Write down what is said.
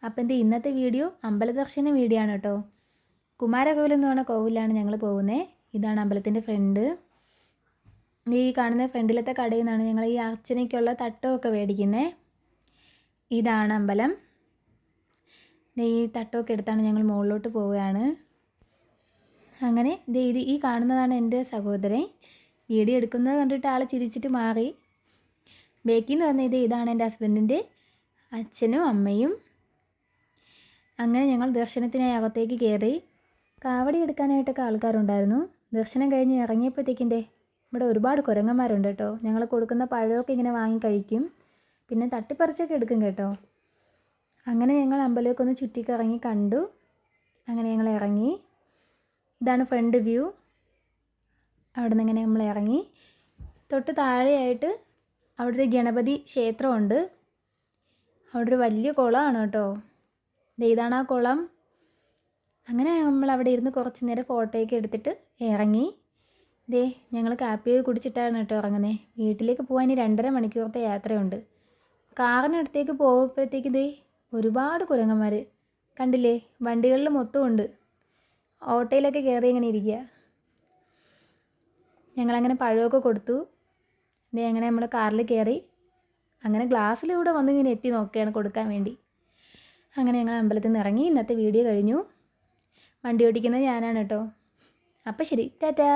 അപ്പം ഇന്നത്തെ video അമ്പലദർശന video ആണ് കേട്ടോ. കുമാരകോവിൽ എന്ന് പറഞ്ഞ കോവിലാണ് ഞങ്ങൾ പോകുന്നത്. ഇതാണ് അമ്പലത്തിൻ്റെ ഫ്രണ്ട്. ഈ കാണുന്ന ഫ്രണ്ടിലത്തെ കടയിൽ നിന്നാണ് ഞങ്ങൾ ഈ അർച്ചനയ്ക്കുള്ള തട്ടമൊക്കെ മേടിക്കുന്നത്. ഇതാണ് അമ്പലം. ഈ തട്ടമൊക്കെ എടുത്താണ് ഞങ്ങൾ മുകളിലോട്ട് പോവുകയാണ്. അങ്ങനെ ഇത് ഈ കാണുന്നതാണ് എൻ്റെ സഹോദരൻ. വീഡിയോ എടുക്കുന്നത് കണ്ടിട്ട് ആൾ ചിരിച്ചിട്ട് മാറി. ബേക്കിൽ നിന്ന് വന്ന ഇതാണ് എൻ്റെ ഹസ്ബൻഡിൻ്റെ അച്ഛനും അമ്മയും. അങ്ങനെ ഞങ്ങൾ ദർശനത്തിനായി അകത്തേക്ക് കയറി. കാവടി എടുക്കാനായിട്ടൊക്കെ ആൾക്കാരുണ്ടായിരുന്നു. ദർശനം കഴിഞ്ഞ് ഇറങ്ങിയപ്പോഴത്തേക്കിൻ്റെ ഇവിടെ ഒരുപാട് കുരങ്ങന്മാരുണ്ട് കേട്ടോ. ഞങ്ങൾ കൊടുക്കുന്ന പഴമൊക്കെ ഇങ്ങനെ വാങ്ങി കഴിക്കും, പിന്നെ തട്ടിപ്പറിച്ചൊക്കെ എടുക്കും കേട്ടോ. അങ്ങനെ ഞങ്ങൾ അമ്പലമൊക്കെ ഒന്ന് ചുറ്റിക്കറങ്ങി കണ്ടു. അങ്ങനെ ഞങ്ങൾ ഇറങ്ങി. ഇതാണ് ഫ്രണ്ട് വ്യൂ. അവിടെ നിന്ന് ഇങ്ങനെ നമ്മൾ ഇറങ്ങി. തൊട്ട് താഴെയായിട്ട് അവിടെ ഒരു ഗണപതി ക്ഷേത്രമുണ്ട്. അവിടെ ഒരു വലിയ കുളമാണ് കേട്ടോ. ഇതാണ് ആ കുളം. അങ്ങനെ നമ്മൾ അവിടെ ഇരുന്ന് കുറച്ച് നേരം ഫോട്ടോയൊക്കെ എടുത്തിട്ട് ഇറങ്ങി. ഞങ്ങൾ കാപ്പിയൊക്കെ കുടിച്ചിട്ടാണ് കേട്ടോ ഇറങ്ങുന്നത്. വീട്ടിലേക്ക് പോകാൻ 2.5 മണിക്കൂറത്തെ യാത്രയുണ്ട്. കാറിനടുത്തേക്ക് പോകുമ്പോഴത്തേക്ക് ഒരുപാട് കുരങ്ങന്മാർ കണ്ടില്ലേ. വണ്ടികളിൽ മൊത്തം ഉണ്ട്. ഓട്ടോയിലൊക്കെ കയറി ഇങ്ങനെ ഇരിക്കുക. ഞങ്ങളങ്ങനെ പഴമൊക്കെ കൊടുത്തു. അങ്ങനെ നമ്മൾ കാറിൽ കയറി. അങ്ങനെ ഗ്ലാസ്സിലൂടെ വന്ന് ഇങ്ങനെ എത്തി നോക്കുകയാണ് കൊടുക്കാൻ വേണ്ടി. അങ്ങനെ ഞങ്ങൾ അമ്പലത്തിൽ നിന്ന് ഇറങ്ങി. ഇന്നത്തെ വീഡിയോ കഴിഞ്ഞു. വണ്ടി ഓടിക്കുന്നത് ഞാനാണ് കേട്ടോ. അപ്പോൾ ശരി, ടാറ്റാ.